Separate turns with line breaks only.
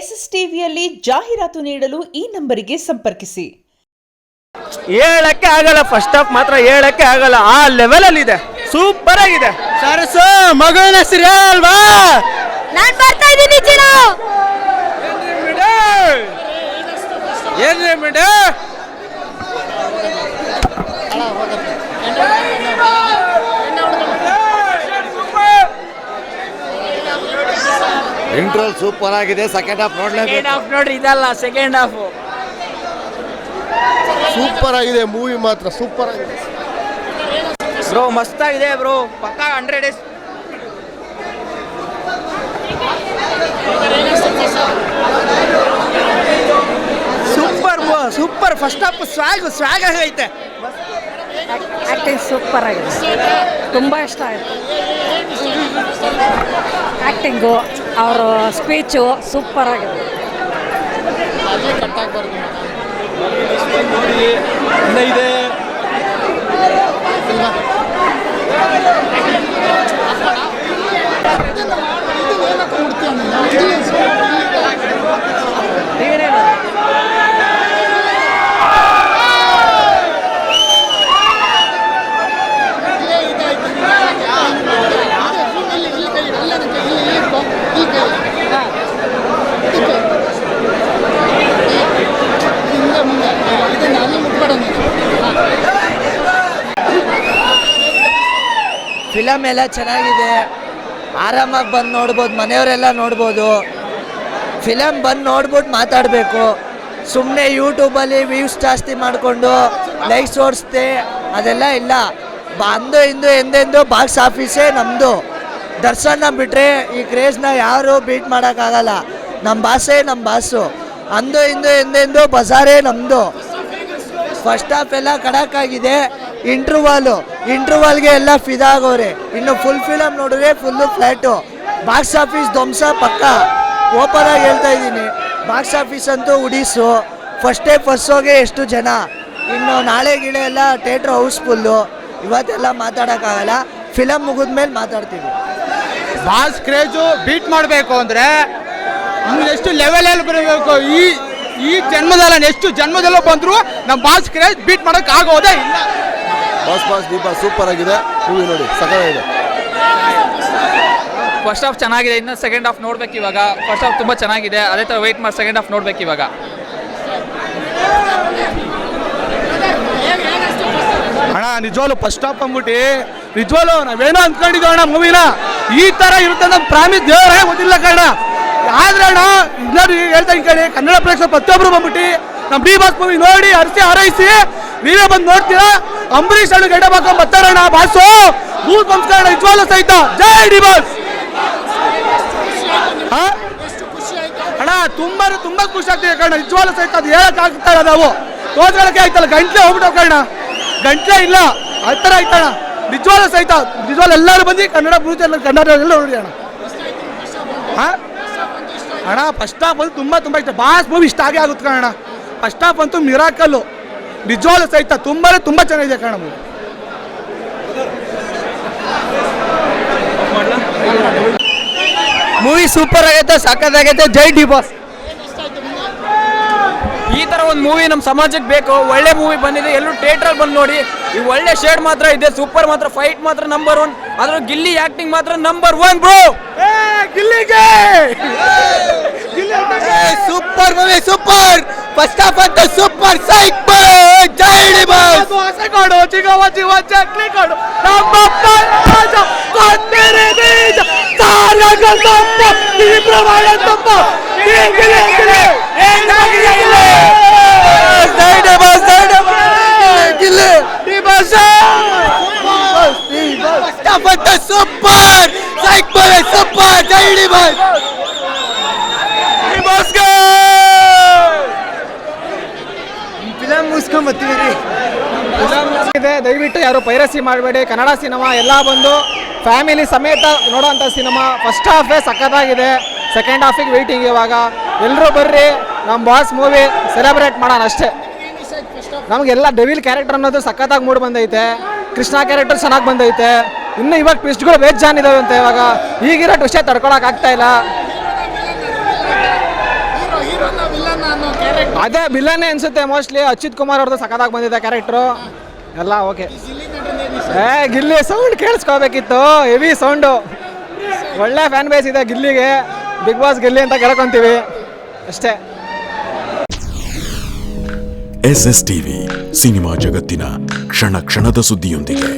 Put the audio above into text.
S S ಟಿವಿಯಲ್ಲಿ ಜಾಹೀರಾತು ನೀಡಲು ಈ ನಂಬರಿಗೆ ಸಂಪರ್ಕಿಸಿ.
ಹೇಳಕ್ಕೆ ಆಗಲ್ಲ, ಫಸ್ಟ್ ಹಾಫ್ ಮಾತ್ರ ಹೇಳಕ್ಕೆ ಆಗಲ್ಲ, ಆ ಲೆವೆಲ್ ಅಲ್ಲಿ ಇದೆ, ಸೂಪರ್ ಆಗಿದೆ.
ಸರಸು ಮಗುವಿನ ಹೆಸರು ಅಲ್ವಾ?
ನಾನು ಬರ್ತಾ ಇದ್ದೀನಿ ಚಿನ್ನು.
ಏನ್ರಿ ಮೇಡ
ಇಂಟ್ರೋಲ್ ಸೂಪರ್ ಆಗಿದೆ. ಸೆಕೆಂಡ್ ಹಾಫ್
ನೋಡ್ರಿ, ಇದಲ್ಲ ಸೆಕೆಂಡ್ ಹಾಫ್
ಸೂಪರ್ ಆಗಿದೆ. ಮೂವಿ ಮಾತ್ರ ಸೂಪರ್ ಆಗಿದೆ
ಬ್ರೋ, ಮಸ್ತ್ ಆಗಿದೆ ಬ್ರೋ, ಪಕ್ಕಾ 100 days. Super bro, super. First half swag ಆಗೈತೆ.
ಆ್ಯಕ್ಟಿಂಗ್ ಸೂಪರ್ ಆಗಿದೆ, ತುಂಬ ಇಷ್ಟ ಆಯಿತು. ಆ್ಯಕ್ಟಿಂಗು, ಅವರ ಸ್ಪೀಚು ಸೂಪರ್ ಆಗಿದೆ.
ಇದೆ
ಫಿಲಮ್ ಎಲ್ಲ ಚೆನ್ನಾಗಿದೆ, ಆರಾಮಾಗಿ ಬಂದು ನೋಡ್ಬೋದು, ಮನೆಯವರೆಲ್ಲ ನೋಡ್ಬೋದು. ಫಿಲಮ್ ಬಂದು ನೋಡ್ಬಿಟ್ಟು ಮಾತಾಡಬೇಕು. ಸುಮ್ಮನೆ ಯೂಟ್ಯೂಬಲ್ಲಿ ವ್ಯೂಸ್ ಜಾಸ್ತಿ ಮಾಡಿಕೊಂಡು ಲೈಕ್ಸ್ ಓಡಿಸ್ತೆ ಅದೆಲ್ಲ ಇಲ್ಲ. ಅಂದು ಇಂದು ಎಂದೆಂದು ಬಾಕ್ಸ್ ಆಫೀಸೇ ನಮ್ಮದು. ದರ್ಶನ ಬಿಟ್ಟರೆ ಈ ಕ್ರೇಜ್ನ ಯಾರು ಬೀಟ್ ಮಾಡೋಕ್ಕಾಗಲ್ಲ. ನಮ್ಮ ಭಾಷೆ ನಮ್ಮ ಬಾಸು. ಅಂದು ಇಂದು ಎಂದೆಂದು ಬಜಾರೇ ನಮ್ಮದು. ಫಸ್ಟ್ ಹಾಫ್ ಎಲ್ಲ ಖಡಕ್ಕಾಗಿದೆ. ಇಂಟರ್ವಾಲ್ಗೆ ಎಲ್ಲ ಫಿದಾಗೋರೆ. ಇನ್ನು ಫುಲ್ ಫಿಲಮ್ ನೋಡಿದ್ರೆ ಫುಲ್ಲು ಫ್ಲ್ಯಾಟು. ಬಾಕ್ಸ್ ಆಫೀಸ್ ಧ್ವಂಸ ಪಕ್ಕ. ಓಪನ್ ಆಗಿ ಹೇಳ್ತಾ ಇದ್ದೀನಿ, ಬಾಕ್ಸ್ ಆಫೀಸ್ ಅಂತೂ ಉಡೀಸು. ಫಸ್ಟ್ ಹೋಗಿ ಎಷ್ಟು ಜನ. ಇನ್ನು ನಾಳೆ ಗಿಳೆ ಎಲ್ಲ ಥಿಯೇಟ್ರ್ ಹೌಸ್ಫುಲ್ಲು. ಇವತ್ತೆಲ್ಲ ಮಾತಾಡೋಕ್ಕಾಗಲ್ಲ, ಫಿಲಮ್ ಮುಗಿದ್ಮೇಲೆ ಮಾತಾಡ್ತೀವಿ.
ಬಾಸ್ ಕ್ರೇಜು ಬೀಟ್ ಮಾಡಬೇಕು ಅಂದರೆ ಎಷ್ಟು ಲೆವೆಲಲ್ಲಿ ಬರಬೇಕು. ಈ ಜನ್ಮದಲ್ಲ, ಎಷ್ಟು ಜನ್ಮದಲ್ಲೂ ಬಂದರೂ ನಮ್ಮ ಬಾಸ್ ಕ್ರೇಜ್ ಬೀಟ್ ಮಾಡೋಕೆ ಆಗೋದೇ ಇಲ್ಲ. ಬಾಸ್ ದೀಪ ಸೂಪರ್ ಆಗಿದೆ. ಮೂವಿ ನೋಡಿ ಸಖತ್ತಾಗಿದೆ.
ಫಸ್ಟ್ ಹಾಫ್ ಚೆನ್ನಾಗಿದೆ, ಇನ್ನು ಸೆಕೆಂಡ್ ಹಾಫ್ ನೋಡ್ಬೇಕು ಇವಾಗ. ಫಸ್ಟ್ ಹಾಫ್ ತುಂಬ ಚೆನ್ನಾಗಿದೆ, ಅದೇ ಥರ ವೆಯ್ಟ್ ಮಾಡಿ ಸೆಕೆಂಡ್ ಹಾಫ್ ನೋಡ್ಬೇಕು ಇವಾಗ.
ಅಣ್ಣ ನಿಜವಾಗ್ಲು ಫಸ್ಟ್ ಹಾಫ್ ಅಂದ್ಬಿಟ್ಟು ನಿಜವಾಗ್ಲು ನಾವೇನೋ ಅಂದ್ಕೊಂಡಿದ್ದೋ ಅಣ್ಣ, ಮೂವಿನ ಈ ಥರ ಇರುತ್ತೆ ನಮ್ಮ ಪ್ರಾಮಿಸ್ ದೇವರೇ ಗೊತ್ತಿಲ್ಲ ಕಣ. ಆದ್ರೆ ಅಣ್ಣ ಎಲ್ಲರೂ ಹೇಳ್ತಾ ಕಡೆ ಕನ್ನಡ ಪ್ರೇಕ್ಷಕರು ಪ್ರತಿಯೊಬ್ಬರು ಬಂದ್ಬಿಟ್ಟು ನಮ್ಮ ಡಿ ಬಾಸ್ ಮೂವಿ ನೋಡಿ ಹರಿಸಿ ಹಾರೈಸಿ ನೀವೇ ಬಂದು ನೋಡ್ತೀರಾ. ಅಂಬರೀಷ್ ಅಣ್ಣ ಗಡ್ಡ ಬಾಕೊಂಡ್ ಬರ್ತಾರಣ್ಣ ಬಾಸು. ಭೂತ್ ಸಂಸ್ಕಾರ ನಿಜವಾಗ್ಲೂ ಸಹಿತ. ಜೈ ಡಿ ಬಾಸ್. ಅಣ್ಣ ತುಂಬಾ ಖುಷಿ ಆಗ್ತಿದೆ ಕಣ್ಣ, ನಿಜವಾಗ್ಲೂ ಸಹಿತ. ಅದು ಹೇಳಕ್ ಆಗ್ತಾ ಇಲ್ಲ, ನಾವು ತೋರ್ಸ್ಕೊಳಕ್ಕೆ ಆಯ್ತಲ್ಲ, ಗಂಟ್ಲೆ ಹೋಗ್ಬಿಟ್ಟವ್ ಕಣ್ಣ, ಗಂಟ್ಲೆ ಇಲ್ಲ ಆ ಥರ ಆಯ್ತಣ್ಣ. ನಿಜವಾಗ್ಲೂ ಸಹಿತ, ನಿಜವಾಗ್ಲೂ ಎಲ್ಲರೂ ಬಂದು ಕನ್ನಡ ಕನ್ನಡ ಎಲ್ಲ ನೋಡಿ ಅಣ್ಣ. ಅಣ್ಣ ಫಸ್ಟ್ ಹಾಫ್ ಅಂತೂ ತುಂಬ ಇಷ್ಟ. ಬಾಸ್ ಮೂವಿ ಇಷ್ಟ ಆಗೇ ಆಗುತ್ತೆ ಕಣ. ಫಸ್ಟ್ ಹಾಫ್ ಅಂತೂ ಮಿರಾಕಲ್ಲು, ನಿಜವಾಗ್ಲೂ ಸಹಿತ ತುಂಬ ಚೆನ್ನಾಗಿದೆ ಕಣ ಮೂವಿ.
ಮೂವಿ ಸೂಪರ್ ಆಗೈತೆ, ಸಖತ್ತಾಗೈತೆ. ಜೈ ಡಿ ಬಾಸ್.
ಈ ಥರ ಒಂದು ಮೂವಿ ನಮ್ಮ ಸಮಾಜಕ್ಕೆ ಬೇಕು. ಒಳ್ಳೆ ಮೂವಿ ಬಂದಿದೆ, ಎಲ್ಲರೂ ಥಿಯೇಟ್ರಲ್ಲಿ ಬಂದು ನೋಡಿ. ಈ ಒಳ್ಳೆ ಶೇಡ್ ಮಾತ್ರ ಇದೆ, ಸೂಪರ್ ಮಾತ್ರ, ಫೈಟ್ ಮಾತ್ರ ನಂಬರ್ 1. ಅದ್ರ ಗಿಲ್ಲಿ ಆಕ್ಟಿಂಗ್ ಮಾತ್ರ ನಂಬರ್ 1 ಬ್ರೋ.
ಗಿಲ್ಲಿಗೆ
super movie, super. First half ಅಂತ ಸೂಪರ್ ಸೈಕ್. ಜೈ ಡಿ ಬಾಸ್.
ಆಸೆ ಕೊಡು ಚಿಗವ ಜೀವ ಚಕ್ಲಿ ಕೊಡು ನಮ್ಮಪ್ಪ ರಾಜ ಕೊಂದರೆ ಬೀಜ ಸಾರಗ ತಪ್ಪ ಈ ಪ್ರಮಾಣ ತಪ್ಪ ಗಿಲ್ಲಿ
ಜೈ D boss. Gilli
D boss.
First half ಅಂತ ಸೂಪರ್ ಸೈಕ್ ಮೂವಿ, ಸೂಪರ್. ಜೈ ಡಿ ಬಾಸ್. ಫಿಲಮ್ ಮುಗಿಸ್ಕೊಂಡ್ ಬರ್ತೀವಿ.
ದಯವಿಟ್ಟು ಯಾರು ಪೈರಸಿ ಮಾಡಬೇಡಿ. ಕನ್ನಡ ಸಿನಿಮಾ ಎಲ್ಲ ಬಂದು ಫ್ಯಾಮಿಲಿ ಸಮೇತ ನೋಡೋಂಥ ಸಿನಿಮಾ. ಫಸ್ಟ್ ಹಾಫೇ ಸಖತ್ತಾಗಿದೆ, ಸೆಕೆಂಡ್ ಹಾಫಿಗೆ ವೆಯ್ಟಿಂಗ್. ಇವಾಗ ಎಲ್ಲರೂ ಬರ್ರಿ, ನಮ್ಮ ಬಾಸ್ ಮೂವಿ ಸೆಲೆಬ್ರೇಟ್ ಮಾಡೋಣ ಅಷ್ಟೇ. ನಮಗೆಲ್ಲ ಡೆವಿಲ್ ಕ್ಯಾರೆಕ್ಟರ್ ಅನ್ನೋದು ಸಖತ್ತಾಗಿ ಮೂಡಿ ಬಂದೈತೆ. ಕೃಷ್ಣ ಕ್ಯಾರೆಕ್ಟರ್ ಚೆನ್ನಾಗಿ ಬಂದೈತೆ. ಇನ್ನು ಇವಾಗ ಟ್ವಿಸ್ಟ್ಗಳು ಬೇಜಾನ್ ಇದಾವೆ ಅಂತ. ಇವಾಗ ಈಗಿರೋ ಟ್ವಿಸ್ಟೇ ತಡ್ಕೊಳಕ್ ಆಗ್ತಾ ಇಲ್ಲ. ಅದೇ ಬಿಲ್ಲನ್ನೇ ಅನ್ಸುತ್ತೆ ಮೋಸ್ಟ್ಲಿ. ಅಚ್ಯುತ್ ಕುಮಾರ್ ಅವ್ರದ್ದು ಸಖತ್ತಾಗಿ ಬಂದಿದೆ ಕ್ಯಾರೆಕ್ಟ್ರು ಎಲ್ಲ ಓಕೆ. ಗಿಲ್ಲಿ ಸೌಂಡ್ ಕೇಳಿಸ್ಕೋಬೇಕಿತ್ತು, ಹೆವಿ ಸೌಂಡು. ಒಳ್ಳೆ ಫ್ಯಾನ್ ಬೇಸ್ ಇದೆ ಗಿಲ್ಲಿಗೆ. ಬಿಗ್ ಬಾಸ್ ಗಿಲ್ಲಿ ಅಂತ ಕೇಳ್ಕೊಂತೀವಿ ಅಷ್ಟೇ.
SS ಟಿವಿ ಸಿನಿಮಾ ಜಗತ್ತಿನ ಕ್ಷಣ ಕ್ಷಣದ ಸುದ್ದಿಯೊಂದಿಗೆ.